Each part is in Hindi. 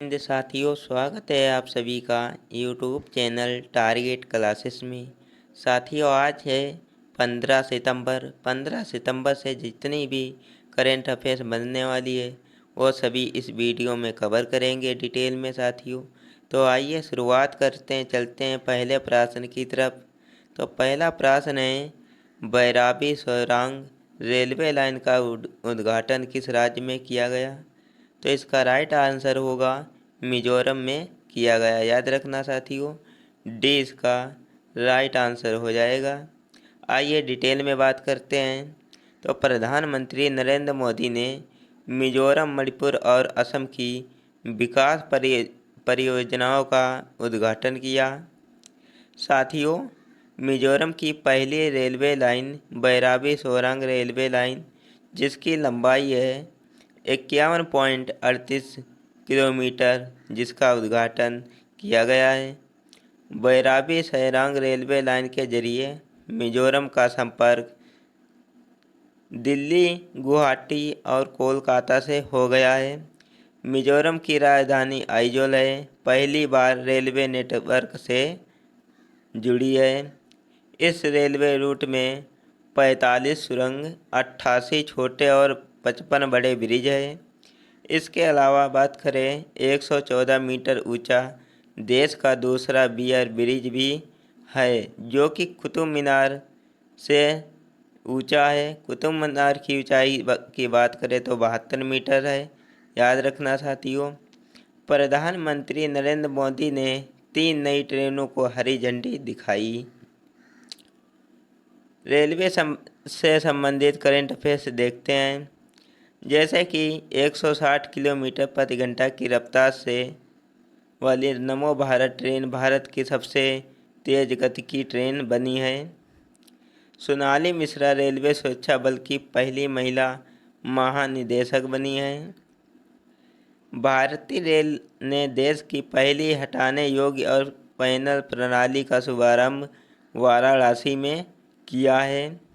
हिंद साथियों, स्वागत है आप सभी का यूट्यूब चैनल टारगेट क्लासेस में। साथियों, आज है 15 सितंबर। 15 सितंबर से जितनी भी करेंट अफेयर्स बनने वाली है वो सभी इस वीडियो में कवर करेंगे डिटेल में साथियों। तो आइए शुरुआत करते हैं, चलते हैं पहले प्रश्न की तरफ। तो पहला प्रश्न है, बैराबी सोरांग रेलवे लाइन का उद्घाटन किस राज्य में किया गया? तो इसका राइट आंसर होगा मिजोरम में किया गया। याद रखना साथियों, डी इसका राइट आंसर हो जाएगा। आइए डिटेल में बात करते हैं। तो प्रधानमंत्री नरेंद्र मोदी ने मिजोरम, मणिपुर और असम की विकास परियोजनाओं का उद्घाटन किया। साथियों, मिजोरम की पहली railway line Bairabi Sorang railway line, जिसकी लंबाई है 51.38 किलोमीटर, जिसका उद्घाटन किया गया है। बैराबी सोरांग रेलवे लाइन के जरिए मिजोरम का संपर्क दिल्ली, गुवाहाटी और कोलकाता से हो गया है। मिजोरम की राजधानी आइजोल है, पहली बार रेलवे नेटवर्क से जुड़ी है। इस रेलवे रूट में 45 सुरंग, 88 छोटे और 55 बड़े ब्रिज हैं। इसके अलावा बात करें, 114 मीटर ऊंचा देश का दूसरा बियर ब्रिज भी है, जो कि कुतुब मीनार से ऊंचा है। कुतुब मीनार की ऊंचाई की बात करें तो 72 मीटर है। याद रखना साथियों, प्रधानमंत्री नरेंद्र मोदी ने 3 नई ट्रेनों को हरी झंडी दिखाई। रेलवे से संबंधित करंट अफेयर्स देखते हैं। जैसे कि 160 किलोमीटर प्रति घंटा की रफ्तार से वाली नमो भारत ट्रेन भारत की सबसे तेज गति की ट्रेन बनी है। सोनाली मिश्रा रेलवे सुरक्षा बल की पहली महिला महानिदेशक बनी है। भारतीय रेल ने देश की पहली हटाने योग्य और पैनल प्रणाली का शुभारंभ वाराणसी में किया है।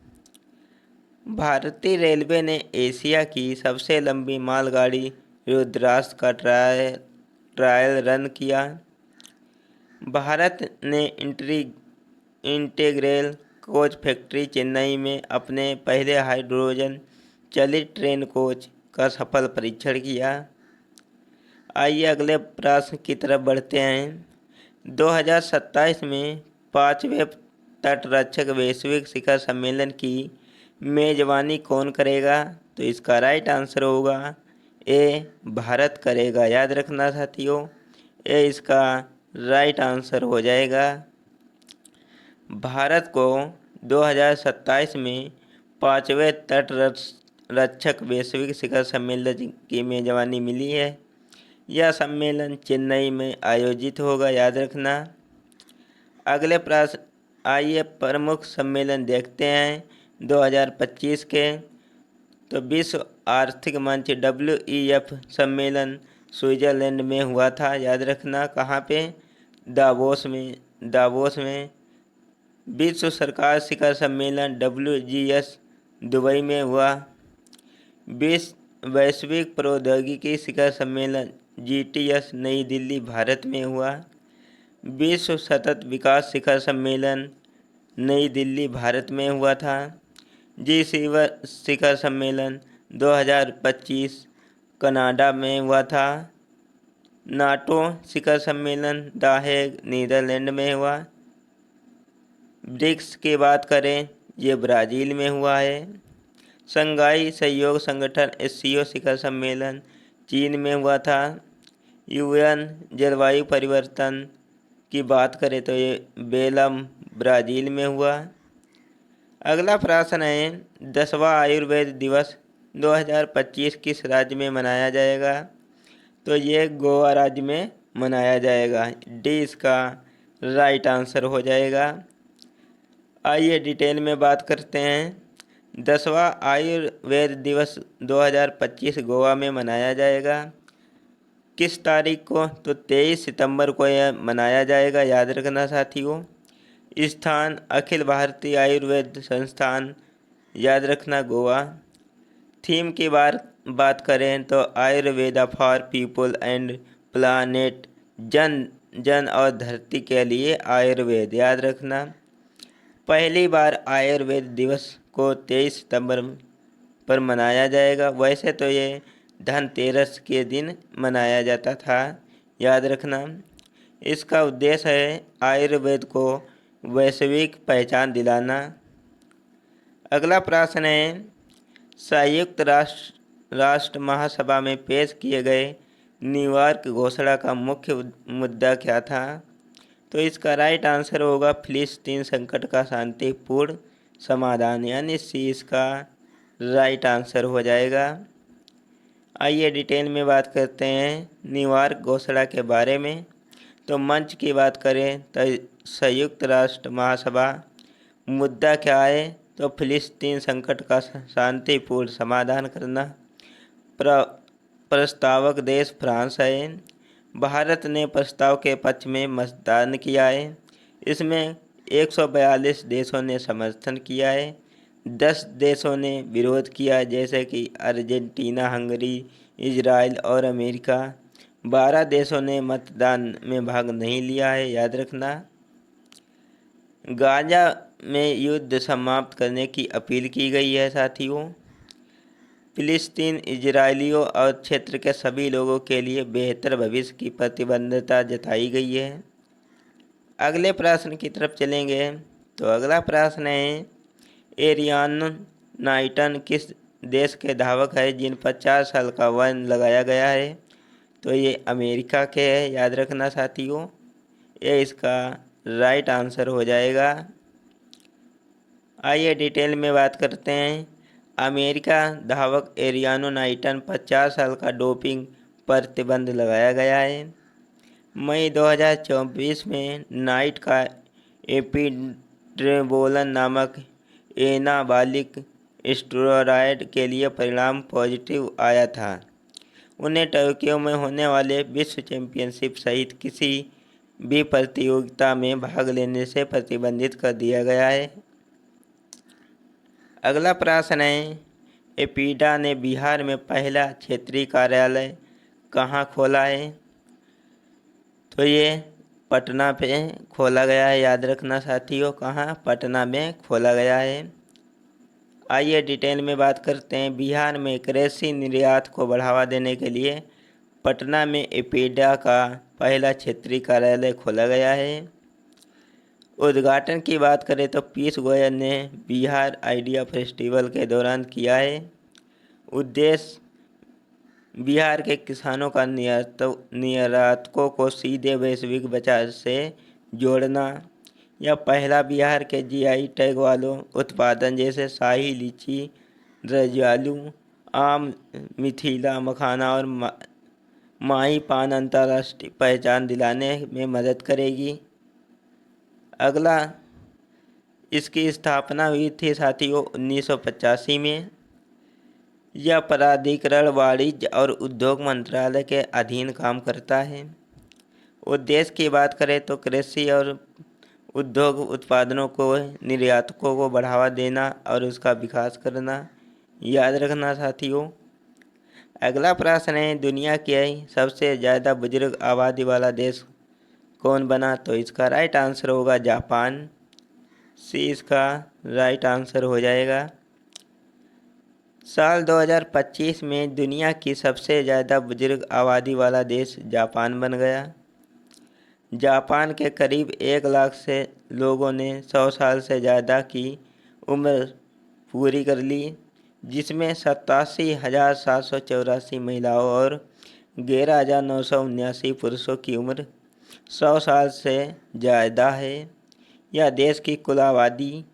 भारतीय रेलवे ने एशिया की सबसे लंबी मालगाड़ी रुद्राक्ष का ट्रायल रन किया। भारत ने इंटीग्रल कोच फैक्ट्री चेन्नई में अपने पहले हाइड्रोजन चलित ट्रेन कोच का सफल परीक्षण किया। आइए अगले प्रश्न की तरफ बढ़ते हैं। 2027 में 5वें तटरक्षक वैश्विक शिखर सम्मेलन की मेजबानी कौन करेगा? तो इसका राइट आंसर होगा ए, भारत करेगा। याद रखना साथियों, ए इसका राइट आंसर हो जाएगा। भारत को 2027 में 5वें तटरक्षक वैश्विक शिखर सम्मेलन की मेजबानी मिली है। यह सम्मेलन चेन्नई में आयोजित होगा। याद रखना। अगले प्रश्न, आइए प्रमुख सम्मेलन देखते हैं 2025 के। तो विश्व आर्थिक मंच WEF सम्मेलन स्विट्जरलैंड में हुआ था। याद रखना, कहाँ पे? दावोस में। विश्व सरकार शिखर सम्मेलन WGS दुबई में हुआ। वैश्विक प्रौद्योगिकी शिखर सम्मेलन GTS नई दिल्ली भारत में हुआ। विश्व सतत विकास शिखर सम्मेलन नई दिल्ली भारत में हुआ था। शिखर सम्मेलन 2025 कनाडा में हुआ था। नाटो शिखर सम्मेलन द हेग नीदरलैंड में हुआ। ब्रिक्स की बात करें, ये ब्राज़ील में हुआ है। शंघाई सहयोग संगठन SCO शिखर सम्मेलन चीन में हुआ था। UN जलवायु परिवर्तन की बात करें तो ये बेलम ब्राज़ील में हुआ। अगला प्रश्न है, 10वां आयुर्वेद दिवस 2025 किस राज्य में मनाया जाएगा? तो ये गोवा राज्य में मनाया जाएगा। डी इसका राइट आंसर हो जाएगा। आइए डिटेल में बात करते हैं। 10वां आयुर्वेद दिवस 2025 गोवा में मनाया जाएगा। किस तारीख को? तो 23 सितंबर को यह मनाया जाएगा। याद रखना साथियों। स्थान अखिल भारतीय आयुर्वेद संस्थान। याद रखना, गोवा। थीम की बात करें तो Ayurveda for people and planet, जन जन और धरती के लिए आयुर्वेद। याद रखना, पहली बार आयुर्वेद दिवस को 23 सितंबर पर मनाया जाएगा। वैसे तो ये धनतेरस के दिन मनाया जाता था। याद रखना, इसका उद्देश्य है आयुर्वेद को वैश्विक पहचान दिलाना। अगला प्रश्न है, संयुक्त राष्ट्र महासभा में पेश किए गए न्यूयॉर्क घोषणा का मुख्य मुद्दा क्या था? तो इसका राइट आंसर होगा फिलिस्तीन संकट का शांतिपूर्ण समाधान, यानी सी इसका राइट आंसर हो जाएगा। आइए डिटेल में बात करते हैं न्यूयॉर्क घोषणा के बारे में। तो मंच की बात करें तो संयुक्त राष्ट्र महासभा मुद्दा क्या है? तो फिलिस्तीन संकट का शांतिपूर्ण समाधान करना। प्रस्तावक देश फ्रांस है। भारत ने प्रस्ताव के पक्ष में मतदान किया है। इसमें 142 देशों ने समर्थन किया है। 10 देशों ने विरोध किया, जैसे कि अर्जेंटीना, हंगरी, इजराइल और अमेरिका। 12 देशों ने मतदान में भाग नहीं लिया है। याद रखना, गाजा में युद्ध समाप्त करने की अपील की गई है। साथियों, फिलिस्तीन, इजरायलियों और क्षेत्र के सभी लोगों के लिए बेहतर भविष्य की प्रतिबद्धता जताई गई है। अगले प्रश्न की तरफ चलेंगे। तो अगला प्रश्न है, एरियान नाइटन किस देश के धावक है जिन 50 साल का वन लगाया गया है? तो ये अमेरिका के है। याद रखना साथियों, ये इसका राइट आंसर हो जाएगा। आइए डिटेल में बात करते हैं। अमेरिका धावक एरियानो नाइटन 50 साल का डोपिंग प्रतिबंध लगाया गया है। मई 2024 में नाइट का एपिड्रेबोलन नामक एनाबॉलिक स्टेरॉयड के लिए परिणाम पॉजिटिव आया था। उन्हें टोक्यो में होने वाले विश्व चैंपियनशिप सहित किसी भी प्रतियोगिता में भाग लेने से प्रतिबंधित कर दिया गया है। अगला प्रश्न है, एपीडा ने बिहार में पहला क्षेत्रीय कार्यालय कहाँ खोला है? तो ये पटना पे खोला गया है। याद रखना साथियों, कहाँ? पटना में खोला गया है। आइए डिटेल में बात करते हैं। बिहार में कृषि निर्यात को बढ़ावा देने के लिए पटना में एपीडा का पहला क्षेत्रीय कार्यालय खोला गया है। उद्घाटन की बात करें तो पीयूष गोयल ने बिहार आइडिया फेस्टिवल के दौरान किया है। उद्देश्य बिहार के किसानों का निर्यातकों को सीधे वैश्विक बाजार से जोड़ना। यह पहला बिहार के जीआई टैग वालों उत्पादन जैसे शाही लीची, रजवालू आम, मिथिला मखाना और माही पान अंतर्राष्ट्रीय पहचान दिलाने में मदद करेगी। अगला, इसकी स्थापना हुई थी साथियों 1985 में। यह प्राधिकरण वाणिज्य और उद्योग मंत्रालय के अधीन काम करता है। उद्देश्य की बात करें तो कृषि और उद्योग उत्पादनों को निर्यातकों को बढ़ावा देना और उसका विकास करना। याद रखना साथियों। अगला प्रश्न है, दुनिया के सबसे ज़्यादा बुजुर्ग आबादी वाला देश कौन बना? तो इसका राइट आंसर होगा जापान। सी इसका राइट आंसर हो जाएगा। साल 2025 में दुनिया की सबसे ज़्यादा बुजुर्ग आबादी वाला देश जापान बन गया। जापान के करीब 1 लाख से लोगों ने 100 साल से ज़्यादा की उम्र पूरी कर ली, जिसमें 87,784 महिलाओं और 11,979 पुरुषों की उम्र 100 साल से ज़्यादा है। यह देश की कुल आबादी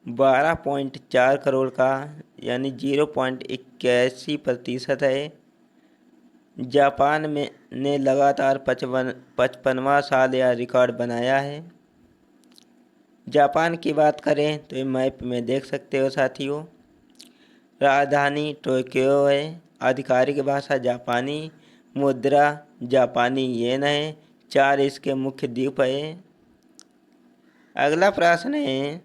12.4 करोड़ का यानी 0.81% है। जापान में ने लगातार 55वां साल यह रिकॉर्ड बनाया है। जापान की बात करें तो ये मैप में देख सकते हो साथियों। राजधानी टोक्यो है। आधिकारिक भाषा जापानी, मुद्रा जापानी येन है। 4 इसके मुख्य द्वीप है। अगला प्रश्न है,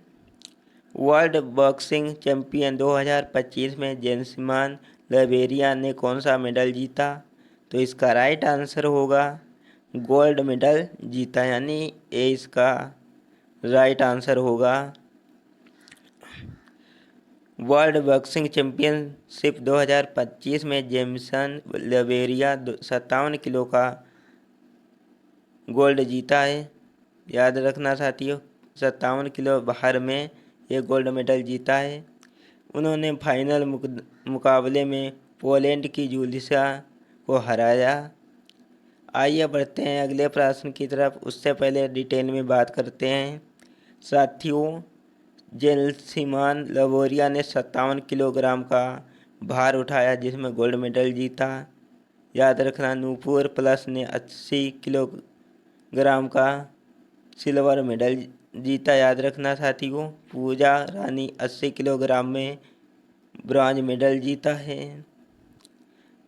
वर्ल्ड बॉक्सिंग चैंपियन 2025 में जेसिमान लिबेरिया ने कौन सा मेडल जीता? तो इसका राइट आंसर होगा गोल्ड मेडल जीता, यानी ये इसका राइट आंसर होगा। वर्ल्ड बॉक्सिंग चैंपियनशिप 2025 में जेमिसन लवेरिया 57 किलो का गोल्ड जीता है। याद रखना साथियों, 57 किलो भार में ये गोल्ड मेडल जीता है। उन्होंने फाइनल मुकाबले में पोलैंड की जूलिसा को हराया। आइए बढ़ते हैं अगले प्रश्न की तरफ। उससे पहले डिटेल में बात करते हैं साथियों। जेल्सिमान लवोरिया ने 57 किलोग्राम का भार उठाया, जिसमें गोल्ड मेडल जीता। याद रखना, नूपुर प्लस ने 80 किलोग्राम का सिल्वर मेडल जीता। याद रखना साथियों। पूजा रानी 80 किलोग्राम में ब्रॉन्ज मेडल जीता है।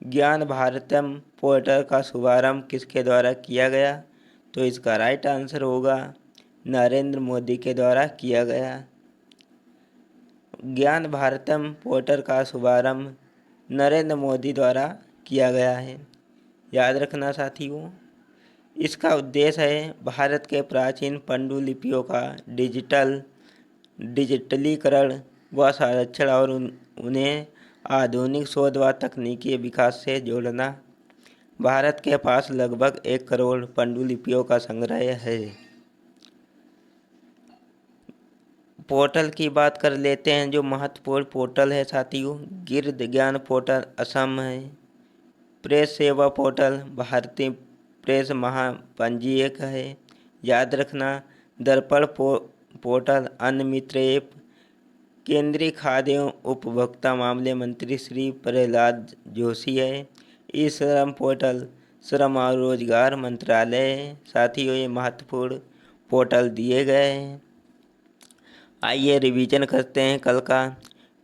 ज्ञान भारतम पोर्टल का शुभारंभ किसके द्वारा किया गया? तो इसका राइट आंसर होगा नरेंद्र मोदी के द्वारा किया गया। ज्ञान भारतम पोर्टल का शुभारंभ नरेंद्र मोदी द्वारा किया गया है। याद रखना साथियों। इसका उद्देश्य है भारत के प्राचीन पांडुलिपियों का डिजिटलीकरण व संरक्षण और उन्हें आधुनिक शोध व तकनीकी विकास से जोड़ना। भारत के पास लगभग 1 करोड़ पांडुलिपियों का संग्रह है। पोर्टल की बात कर लेते हैं। जो महत्वपूर्ण पोर्टल है साथियों, गिरद ज्ञान पोर्टल असम है। प्रेस सेवा पोर्टल भारतीय प्रेस महापंजीयक है। याद रखना, दर्पण पोर्टल अन्न मित्र ऐप केंद्रीय खाद्य एवं उपभोक्ता मामले मंत्री श्री प्रहलाद जोशी है। ई श्रम पोर्टल श्रम और रोजगार मंत्रालय है। साथियों, ये महत्वपूर्ण पोर्टल दिए गए हैं। आइए रिवीजन करते हैं कल का।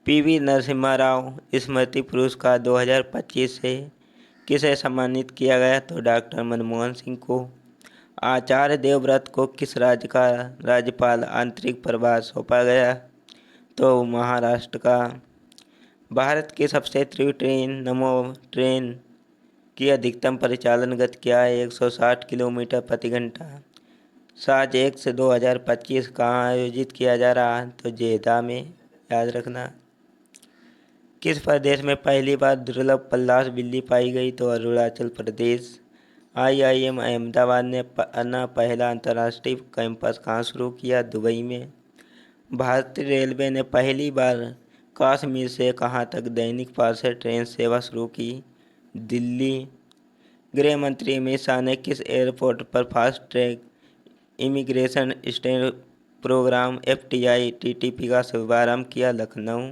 पीवी नरसिम्हा राव स्मृति पुरस्कार 2025 से किसे सम्मानित किया गया? तो डॉक्टर मनमोहन सिंह को। आचार्य देवव्रत को किस राज्य का राज्यपाल आंतरिक प्रभार सौंपा गया? तो महाराष्ट्र का। भारत की सबसे तीव्र ट्रेन नमो ट्रेन की अधिकतम परिचालन गति क्या है? 160 किलोमीटर प्रति घंटा। साज 1 से 2025 कहाँ आयोजित किया जा रहा है? तो जेदा में। याद रखना। किस प्रदेश में पहली बार दुर्लभ पल्लास बिल्ली पाई गई? तो अरुणाचल प्रदेश। IIM अहमदाबाद ने अपना पहला अंतर्राष्ट्रीय कैंपस कहाँ शुरू किया? दुबई में। भारतीय रेलवे ने पहली बार कश्मीर से कहाँ तक दैनिक पार्सल ट्रेन सेवा शुरू की? दिल्ली। गृह मंत्री अमित शाह ने किस एयरपोर्ट पर fast track immigration state programme FTI TTP का शुभारंभ किया? लखनऊ।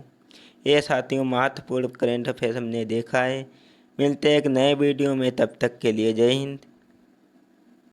ये साथियों महत्वपूर्ण करंट अफेयर्स हमने देखा है। मिलते हैं एक नए वीडियो में, तब तक के लिए जय हिंद।